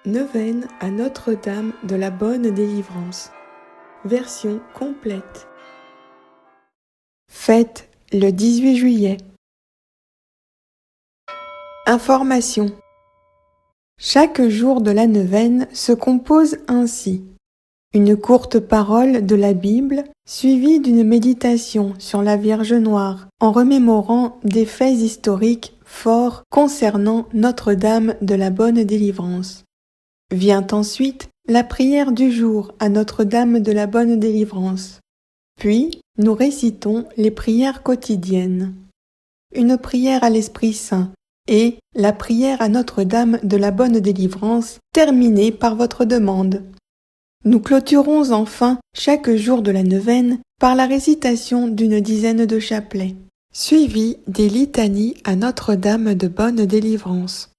Neuvaine à Notre-Dame de la Bonne Délivrance. Version complète. Fête le 18 juillet. Information. Chaque jour de la neuvaine se compose ainsi. Une courte parole de la Bible suivie d'une méditation sur la Vierge Noire en remémorant des faits historiques forts concernant Notre-Dame de la Bonne Délivrance. Vient ensuite la prière du jour à Notre-Dame de la Bonne Délivrance. Puis, nous récitons les prières quotidiennes. Une prière à l'Esprit Saint et la prière à Notre-Dame de la Bonne Délivrance terminée par votre demande. Nous clôturons enfin chaque jour de la neuvaine par la récitation d'une dizaine de chapelets, suivis des litanies à Notre-Dame de Bonne Délivrance.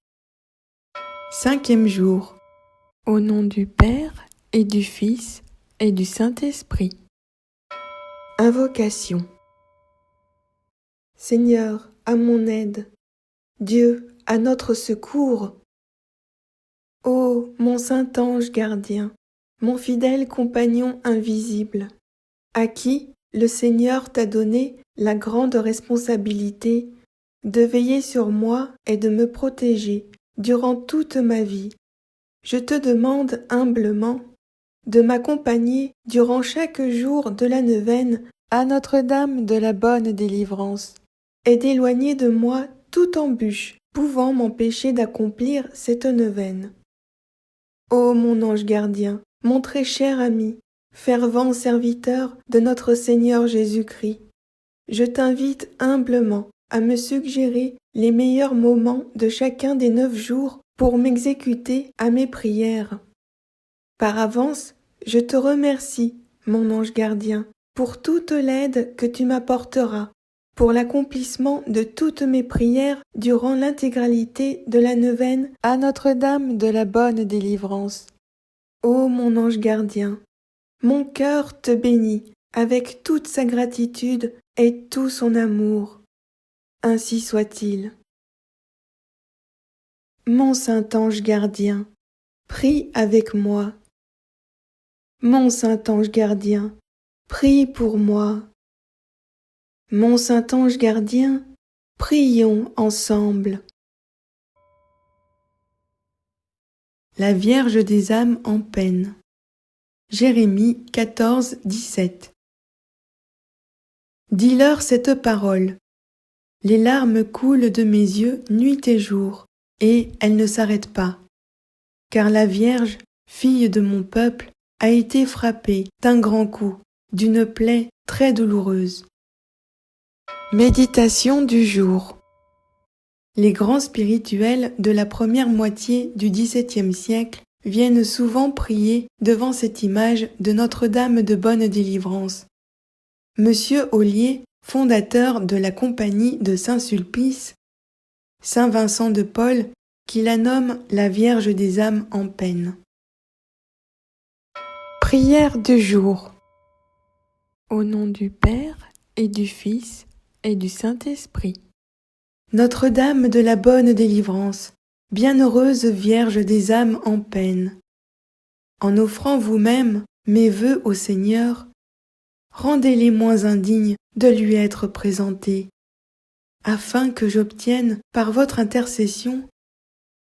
5e jour. Au nom du Père et du Fils et du Saint-Esprit. Invocation. Seigneur, à mon aide. Dieu, à notre secours. Ô mon saint ange gardien, mon fidèle compagnon invisible, à qui le Seigneur t'a donné la grande responsabilité de veiller sur moi et de me protéger durant toute ma vie. Je te demande humblement de m'accompagner durant chaque jour de la neuvaine à Notre-Dame de la Bonne Délivrance et d'éloigner de moi toute embûche pouvant m'empêcher d'accomplir cette neuvaine. Ô mon ange gardien, mon très cher ami, fervent serviteur de notre Seigneur Jésus-Christ, je t'invite humblement à me suggérer les meilleurs moments de chacun des 9 jours pour m'exécuter à mes prières. Par avance, je te remercie, mon ange gardien, pour toute l'aide que tu m'apporteras, pour l'accomplissement de toutes mes prières durant l'intégralité de la neuvaine à Notre-Dame de la Bonne Délivrance. Ô mon ange gardien, mon cœur te bénit avec toute sa gratitude et tout son amour. Ainsi soit-il. Mon saint ange gardien, prie avec moi. Mon saint ange gardien, prie pour moi. Mon saint ange gardien, prions ensemble. La Vierge des âmes en peine. Jérémie 14, 17. Dis-leur cette parole. Les larmes coulent de mes yeux nuit et jour, et elles ne s'arrêtent pas. Car la Vierge, fille de mon peuple, a été frappée d'un grand coup, d'une plaie très douloureuse. Méditation du jour. Les grands spirituels de la première moitié du XVIIe siècle viennent souvent prier devant cette image de Notre-Dame de Bonne Délivrance. Monsieur Ollier, fondateur de la compagnie de Saint-Sulpice, Saint Vincent de Paul, qui la nomme la Vierge des âmes en peine. Prière du jour. Au nom du Père et du Fils et du Saint-Esprit. Notre-Dame de la Bonne Délivrance, bienheureuse Vierge des âmes en peine, en offrant vous-même mes vœux au Seigneur, rendez-les moins indignes de lui être présentés, afin que j'obtienne par votre intercession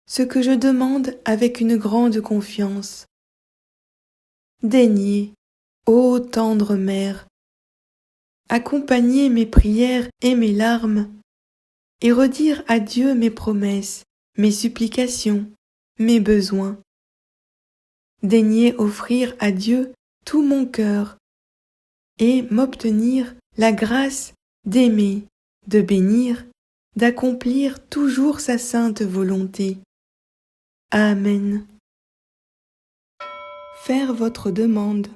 ce que je demande avec une grande confiance. Daignez, ô tendre Mère, accompagner mes prières et mes larmes, et redire à Dieu mes promesses, mes supplications, mes besoins. Daignez offrir à Dieu tout mon cœur, et m'obtenir la grâce d'aimer, de bénir, d'accomplir toujours sa sainte volonté. Amen. Faire votre demande.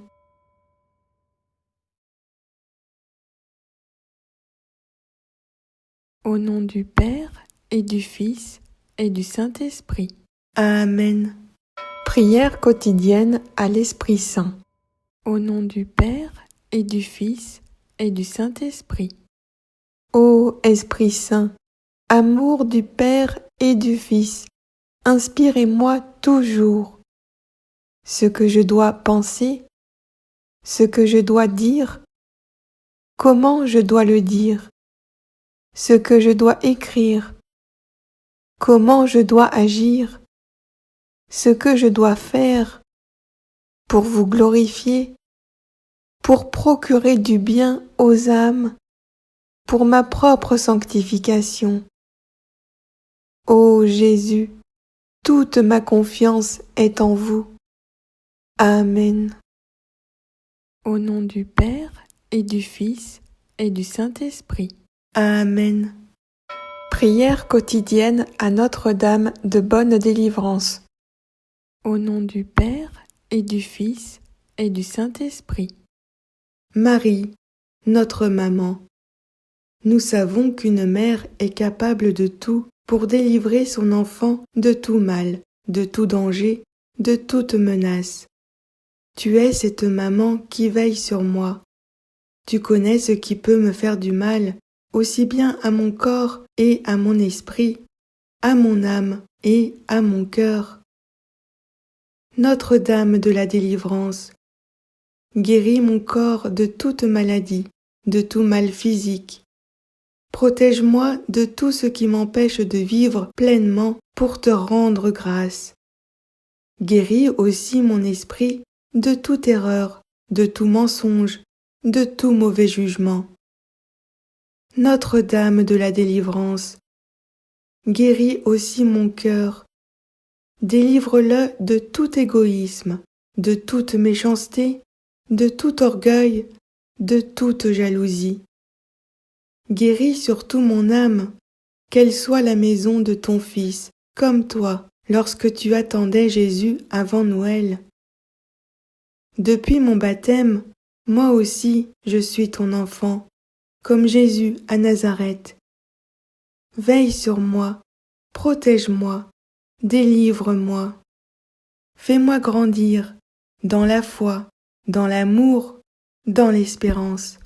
Au nom du Père et du Fils et du Saint-Esprit. Amen. Prière quotidienne à l'Esprit Saint. Au nom du Père et du Fils et du Saint-Esprit. Ô Esprit Saint, amour du Père et du Fils, inspirez-moi toujours, ce que je dois penser, ce que je dois dire, comment je dois le dire, ce que je dois écrire, comment je dois agir, ce que je dois faire pour vous glorifier, pour procurer du bien aux âmes, pour ma propre sanctification. Ô Jésus, toute ma confiance est en vous. Amen. Au nom du Père et du Fils et du Saint-Esprit. Amen. Prière quotidienne à Notre-Dame de bonne délivrance. Au nom du Père et du Fils et du Saint-Esprit. Marie, notre maman, nous savons qu'une mère est capable de tout pour délivrer son enfant de tout mal, de tout danger, de toute menace. Tu es cette maman qui veille sur moi. Tu connais ce qui peut me faire du mal, aussi bien à mon corps et à mon esprit, à mon âme et à mon cœur. Notre-Dame de la délivrance, guéris mon corps de toute maladie, de tout mal physique. Protège-moi de tout ce qui m'empêche de vivre pleinement pour te rendre grâce. Guéris aussi mon esprit de toute erreur, de tout mensonge, de tout mauvais jugement. Notre-Dame de la délivrance, guéris aussi mon cœur. Délivre-le de tout égoïsme, de toute méchanceté, de tout orgueil, de toute jalousie. Guéris surtout mon âme, qu'elle soit la maison de ton Fils, comme toi, lorsque tu attendais Jésus avant Noël. Depuis mon baptême, moi aussi je suis ton enfant, comme Jésus à Nazareth. Veille sur moi, protège-moi, délivre-moi. Fais-moi grandir dans la foi, dans l'amour, dans l'espérance.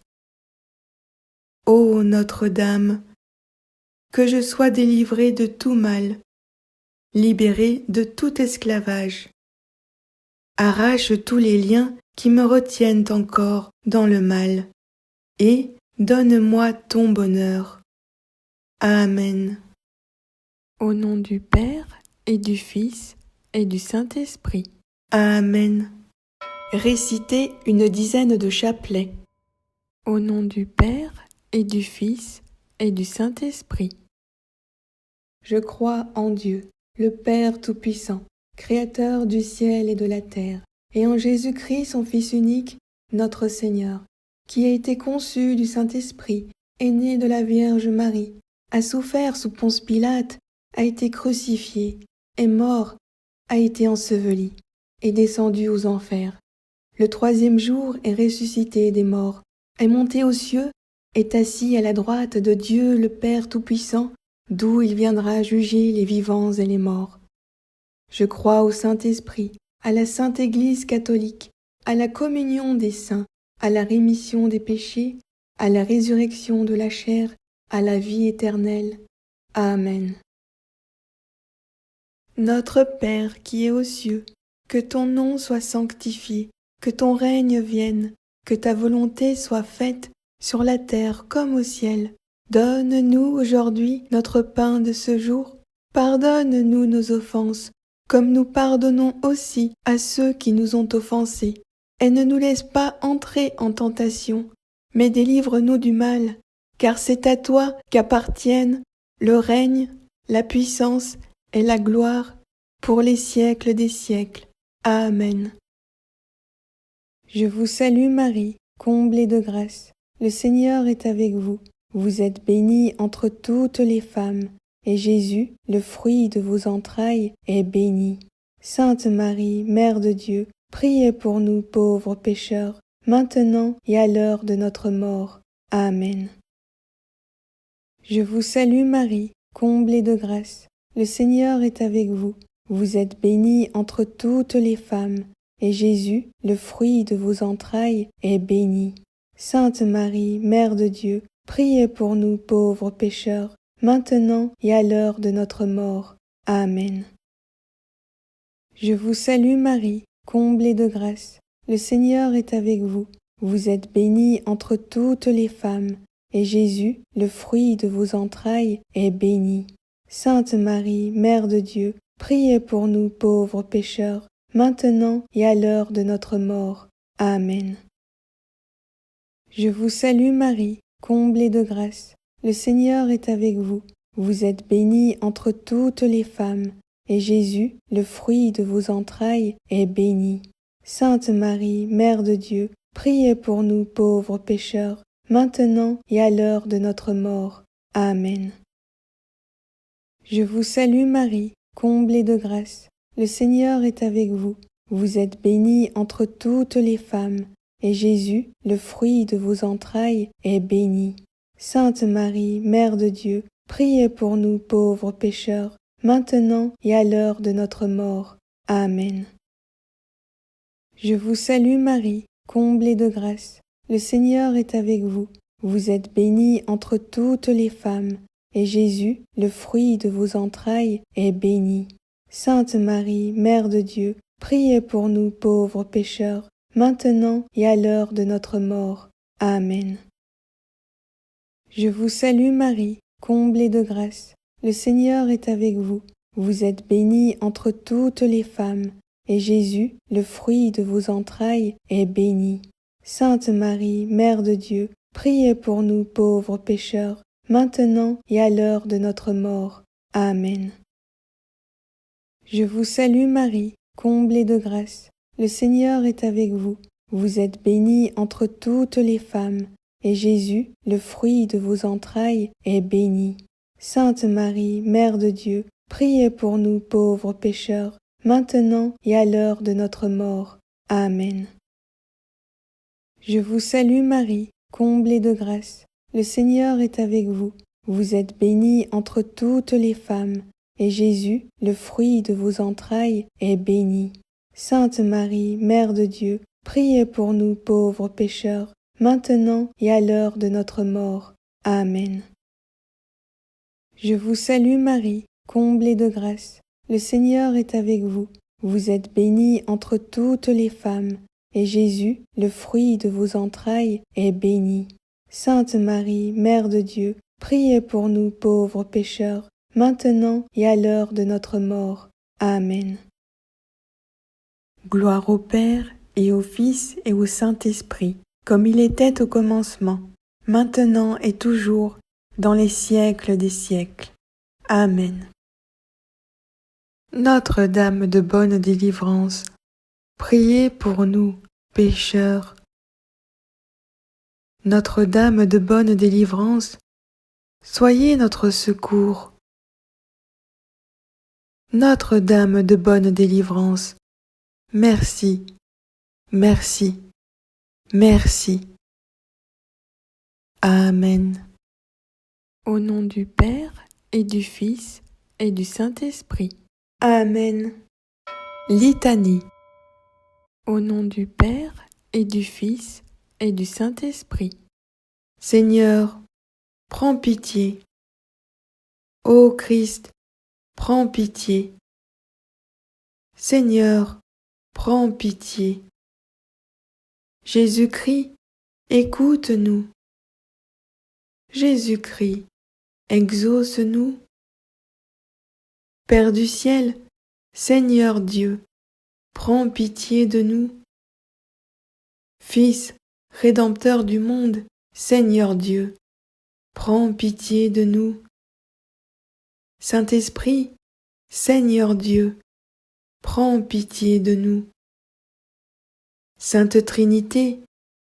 Ô Notre-Dame, que je sois délivrée de tout mal, libérée de tout esclavage. Arrache tous les liens qui me retiennent encore dans le mal, et donne-moi ton bonheur. Amen. Au nom du Père et du Fils et du Saint-Esprit. Amen. Récitez une dizaine de chapelets. Au nom du Père et du Fils et du Saint-Esprit. Je crois en Dieu, le Père Tout-Puissant, Créateur du ciel et de la terre, et en Jésus-Christ, son Fils unique, notre Seigneur, qui a été conçu du Saint-Esprit, est né de la Vierge Marie, a souffert sous Ponce Pilate, a été crucifié, est mort, a été enseveli, est descendu aux enfers. Le troisième jour est ressuscité des morts, est monté aux cieux, est assis à la droite de Dieu le Père Tout-Puissant, d'où il viendra juger les vivants et les morts. Je crois au Saint-Esprit, à la Sainte Église catholique, à la communion des saints, à la rémission des péchés, à la résurrection de la chair, à la vie éternelle. Amen. Notre Père qui es aux cieux, que ton nom soit sanctifié, que ton règne vienne, que ta volonté soit faite sur la terre comme au ciel. Donne-nous aujourd'hui notre pain de ce jour. Pardonne-nous nos offenses, comme nous pardonnons aussi à ceux qui nous ont offensés. Et ne nous laisse pas entrer en tentation, mais délivre-nous du mal, car c'est à toi qu'appartiennent le règne, la puissance et la gloire pour les siècles des siècles. Amen. Je vous salue Marie, comblée de grâce. Le Seigneur est avec vous. Vous êtes bénie entre toutes les femmes, et Jésus, le fruit de vos entrailles, est béni. Sainte Marie, Mère de Dieu, priez pour nous pauvres pécheurs, maintenant et à l'heure de notre mort. Amen. Je vous salue Marie, comblée de grâce. Le Seigneur est avec vous. Vous êtes bénie entre toutes les femmes, et Jésus, le fruit de vos entrailles, est béni. Sainte Marie, Mère de Dieu, priez pour nous pauvres pécheurs, maintenant et à l'heure de notre mort. Amen. Je vous salue Marie, comblée de grâce. Le Seigneur est avec vous. Vous êtes bénie entre toutes les femmes, et Jésus, le fruit de vos entrailles, est béni. Sainte Marie, Mère de Dieu, priez pour nous pauvres pécheurs, maintenant et à l'heure de notre mort. Amen. Je vous salue Marie, comblée de grâce. Le Seigneur est avec vous. Vous êtes bénie entre toutes les femmes, et Jésus, le fruit de vos entrailles, est béni. Sainte Marie, Mère de Dieu, priez pour nous pauvres pécheurs, maintenant et à l'heure de notre mort. Amen. Je vous salue Marie, comblée de grâce. Le Seigneur est avec vous. Vous êtes bénie entre toutes les femmes, et Jésus, le fruit de vos entrailles, est béni. Sainte Marie, Mère de Dieu, priez pour nous pauvres pécheurs, maintenant et à l'heure de notre mort. Amen. Je vous salue Marie, comblée de grâce. Le Seigneur est avec vous. Vous êtes bénie entre toutes les femmes, et Jésus, le fruit de vos entrailles, est béni. Sainte Marie, Mère de Dieu, priez pour nous pauvres pécheurs, maintenant et à l'heure de notre mort. Amen. Je vous salue Marie, comblée de grâce. Le Seigneur est avec vous. Vous êtes bénie entre toutes les femmes, et Jésus, le fruit de vos entrailles, est béni. Sainte Marie, Mère de Dieu, priez pour nous pauvres pécheurs, maintenant et à l'heure de notre mort. Amen. Je vous salue Marie, comblée de grâce. Le Seigneur est avec vous. Vous êtes bénie entre toutes les femmes, et Jésus, le fruit de vos entrailles, est béni. Sainte Marie, Mère de Dieu, priez pour nous pauvres pécheurs, maintenant et à l'heure de notre mort. Amen. Je vous salue Marie, comblée de grâce. Le Seigneur est avec vous. Vous êtes bénie entre toutes les femmes, et Jésus, le fruit de vos entrailles, est béni. Sainte Marie, Mère de Dieu, priez pour nous pauvres pécheurs, maintenant et à l'heure de notre mort. Amen. Je vous salue Marie, comblée de grâce. Le Seigneur est avec vous. Vous êtes bénie entre toutes les femmes, et Jésus, le fruit de vos entrailles, est béni. Sainte Marie, Mère de Dieu, priez pour nous pauvres pécheurs, maintenant et à l'heure de notre mort. Amen. Gloire au Père, et au Fils, et au Saint-Esprit, comme il était au commencement, maintenant et toujours, dans les siècles des siècles. Amen. Notre-Dame de bonne délivrance, priez pour nous, pécheurs. Notre-Dame de bonne délivrance, soyez notre secours. Notre-Dame de bonne délivrance, merci, merci, merci. Amen. Au nom du Père et du Fils et du Saint-Esprit. Amen. Litanie. Au nom du Père et du Fils et du Saint-Esprit. Seigneur, prends pitié. Ô Christ, prends pitié. Seigneur, prends pitié. Jésus-Christ, écoute-nous. Jésus-Christ, exauce-nous. Père du ciel, Seigneur Dieu, prends pitié de nous. Fils, Rédempteur du monde, Seigneur Dieu, prends pitié de nous. Saint-Esprit, Seigneur Dieu, prends pitié de nous. Sainte Trinité,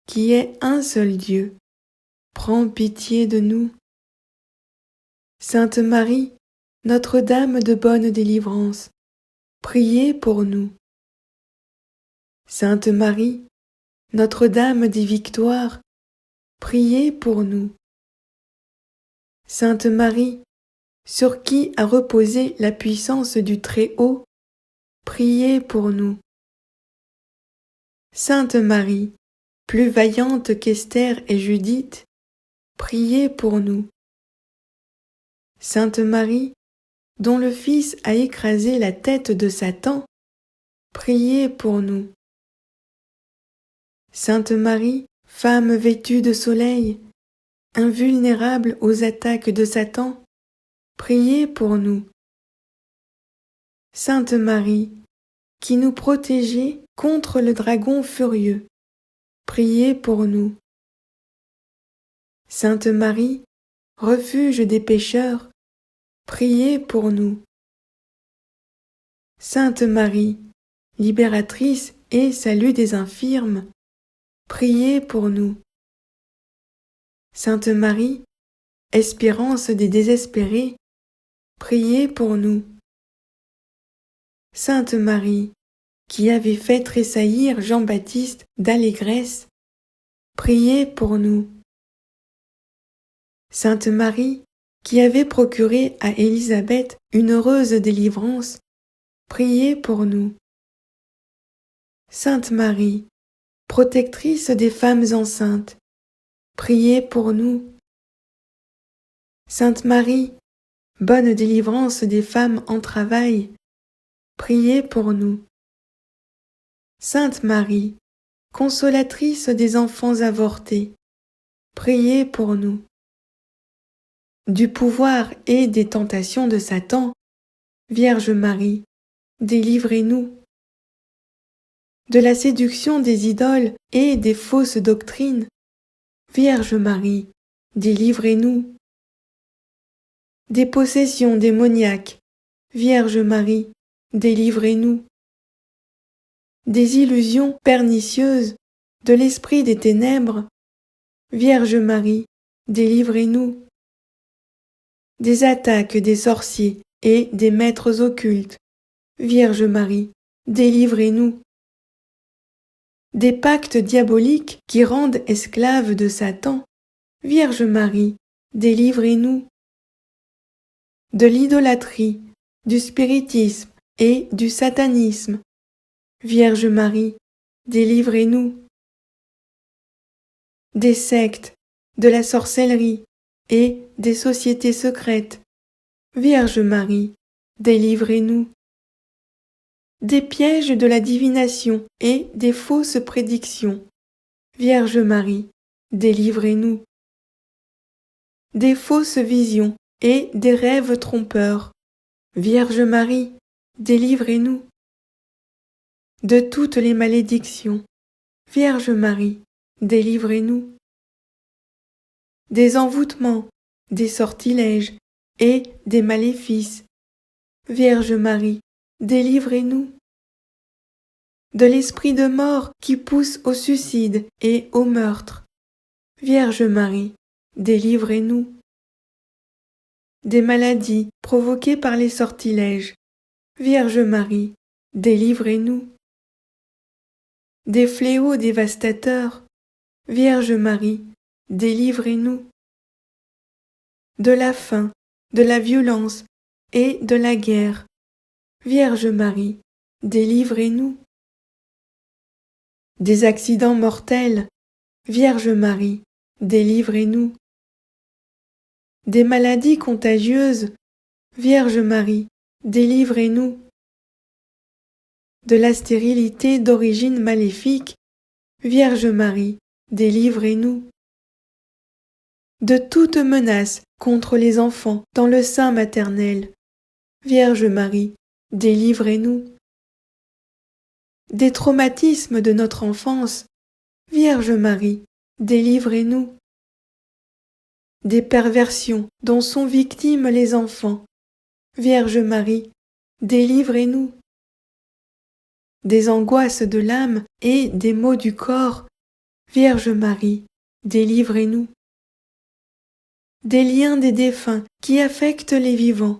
qui est un seul Dieu, prends pitié de nous. Sainte Marie, Notre-Dame de bonne délivrance, priez pour nous. Sainte Marie, Notre-Dame des victoires, priez pour nous. Sainte Marie, sur qui a reposé la puissance du Très-Haut, priez pour nous. Sainte Marie, plus vaillante qu'Esther et Judith, priez pour nous. Sainte Marie, dont le Fils a écrasé la tête de Satan, priez pour nous. Sainte Marie, femme vêtue de soleil, invulnérable aux attaques de Satan, priez pour nous. Sainte Marie, qui nous protégez contre le dragon furieux, priez pour nous. Sainte Marie, refuge des pécheurs, priez pour nous. Sainte Marie, libératrice et salut des infirmes, priez pour nous. Sainte Marie, espérance des désespérés, priez pour nous. Sainte Marie, qui avait fait tressaillir Jean-Baptiste d'allégresse, priez pour nous. Sainte Marie, qui avait procuré à Élisabeth une heureuse délivrance, priez pour nous. Sainte Marie, protectrice des femmes enceintes, priez pour nous. Sainte Marie, bonne délivrance des femmes en travail, priez pour nous. Sainte Marie, consolatrice des enfants avortés, priez pour nous. Du pouvoir et des tentations de Satan, Vierge Marie, délivrez-nous. De la séduction des idoles et des fausses doctrines, Vierge Marie, délivrez-nous. Des possessions démoniaques, Vierge Marie, délivrez-nous. Des illusions pernicieuses de l'esprit des ténèbres, Vierge Marie, délivrez-nous. Des attaques des sorciers et des maîtres occultes, Vierge Marie, délivrez-nous. Des pactes diaboliques qui rendent esclaves de Satan, Vierge Marie, délivrez-nous. De l'idolâtrie, du spiritisme et du satanisme, Vierge Marie, délivrez-nous. Des sectes, de la sorcellerie et des sociétés secrètes, Vierge Marie, délivrez-nous. Des pièges de la divination et des fausses prédictions, Vierge Marie, délivrez-nous. Des fausses visions et des rêves trompeurs, Vierge Marie, délivrez-nous. De toutes les malédictions, Vierge Marie, délivrez-nous. Des envoûtements, des sortilèges et des maléfices, Vierge Marie, délivrez-nous. De l'esprit de mort qui pousse au suicide et au meurtre, Vierge Marie, délivrez-nous. Des maladies provoquées par les sortilèges, Vierge Marie, délivrez-nous. Des fléaux dévastateurs, Vierge Marie, délivrez-nous. De la faim, de la violence et de la guerre, Vierge Marie, délivrez-nous. Des accidents mortels, Vierge Marie, délivrez-nous. Des maladies contagieuses, Vierge Marie, délivrez-nous. De la stérilité d'origine maléfique, Vierge Marie, délivrez-nous. De toute menace contre les enfants dans le sein maternel, Vierge Marie, délivrez-nous. Des traumatismes de notre enfance, Vierge Marie, délivrez-nous. Des perversions dont sont victimes les enfants, Vierge Marie, délivrez-nous. Des angoisses de l'âme et des maux du corps, Vierge Marie, délivrez-nous. Des liens des défunts qui affectent les vivants,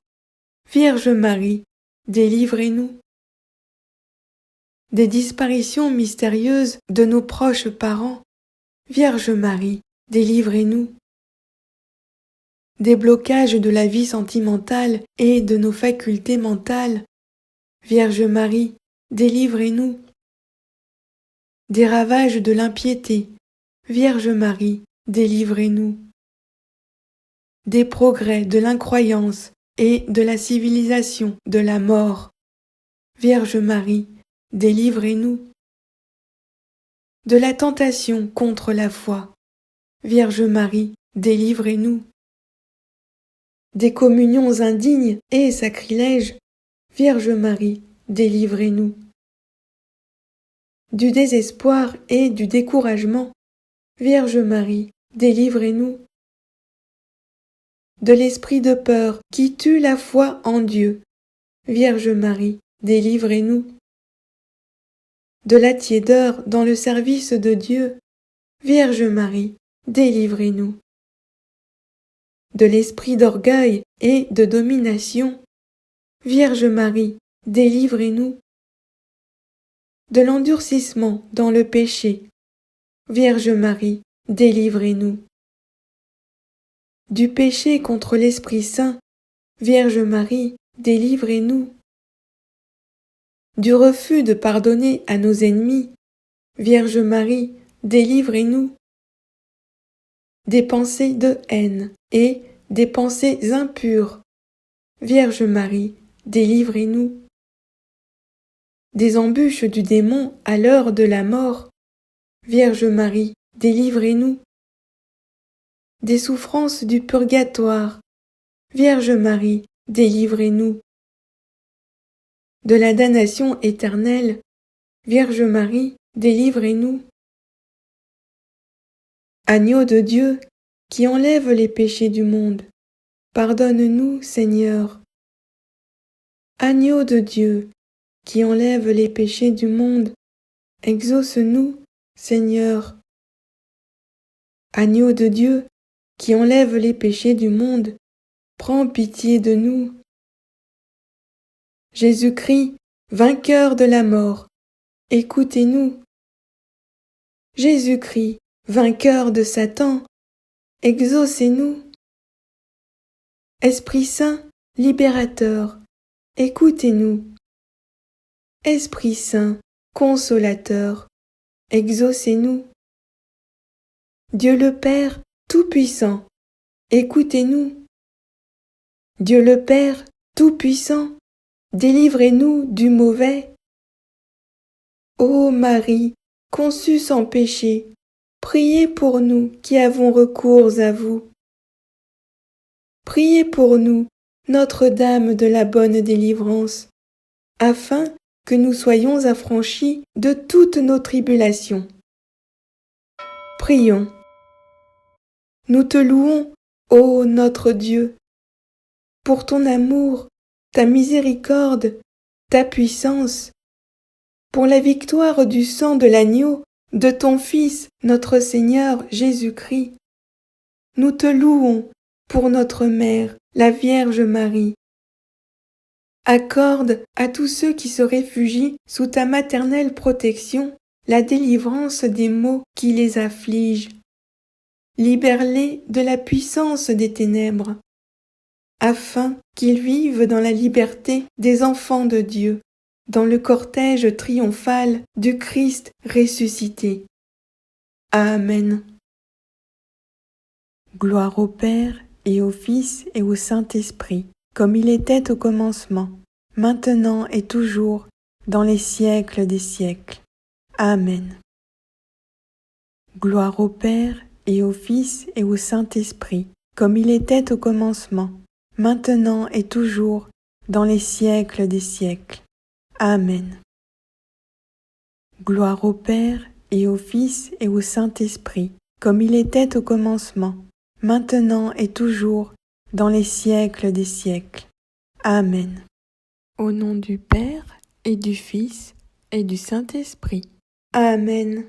Vierge Marie, délivrez-nous. Des disparitions mystérieuses de nos proches parents, Vierge Marie, délivrez-nous. Des blocages de la vie sentimentale et de nos facultés mentales, Vierge Marie, délivrez-nous. Des ravages de l'impiété, Vierge Marie, délivrez-nous. Des progrès de l'incroyance et de la civilisation de la mort, Vierge Marie, délivrez-nous. De la tentation contre la foi, Vierge Marie, délivrez-nous. Des communions indignes et sacrilèges, Vierge Marie, délivrez-nous. Du désespoir et du découragement, Vierge Marie, délivrez-nous. De l'esprit de peur qui tue la foi en Dieu, Vierge Marie, délivrez-nous. De la tiédeur dans le service de Dieu, Vierge Marie, délivrez-nous. De l'esprit d'orgueil et de domination, Vierge Marie, délivrez-nous. De l'endurcissement dans le péché, Vierge Marie, délivrez-nous. Du péché contre l'Esprit Saint, Vierge Marie, délivrez-nous. Du refus de pardonner à nos ennemis, Vierge Marie, délivrez-nous. Des pensées de haine et des pensées impures, Vierge Marie, délivrez-nous. Des embûches du démon à l'heure de la mort, Vierge Marie, délivrez-nous. Des souffrances du purgatoire, Vierge Marie, délivrez-nous. De la damnation éternelle, Vierge Marie, délivrez-nous. Agneau de Dieu, qui enlève les péchés du monde, pardonne-nous, Seigneur. Agneau de Dieu, qui enlève les péchés du monde, exauce-nous, Seigneur. Agneau de Dieu, qui enlève les péchés du monde, prends pitié de nous. Jésus-Christ, vainqueur de la mort, écoutez-nous. Jésus-Christ, vainqueur de Satan, exaucez-nous. Esprit Saint, libérateur, écoutez-nous. Esprit Saint, consolateur, exaucez-nous. Dieu le Père Tout-Puissant, écoutez-nous. Dieu le Père Tout-Puissant, délivrez-nous du mauvais. Ô Marie, conçue sans péché, priez pour nous qui avons recours à vous. Priez pour nous, Notre-Dame de la bonne délivrance, afin que nous soyons affranchis de toutes nos tribulations. Prions. Nous te louons, ô notre Dieu, pour ton amour, ta miséricorde, ta puissance, pour la victoire du sang de l'agneau, de ton Fils, notre Seigneur Jésus-Christ. Nous te louons pour notre Mère, la Vierge Marie. Accorde à tous ceux qui se réfugient sous ta maternelle protection la délivrance des maux qui les affligent. Libère-les de la puissance des ténèbres, afin qu'ils vivent dans la liberté des enfants de Dieu, dans le cortège triomphal du Christ ressuscité. Amen. Gloire au Père et au Fils et au Saint-Esprit, comme il était au commencement, maintenant et toujours, dans les siècles des siècles. Amen. Gloire au Père et au Fils et au Saint-Esprit, comme il était au commencement, maintenant et toujours, dans les siècles des siècles. Amen. Gloire au Père et au Fils et au Saint-Esprit, comme il était au commencement, maintenant et toujours, dans les siècles des siècles. Amen. Au nom du Père et du Fils et du Saint-Esprit. Amen.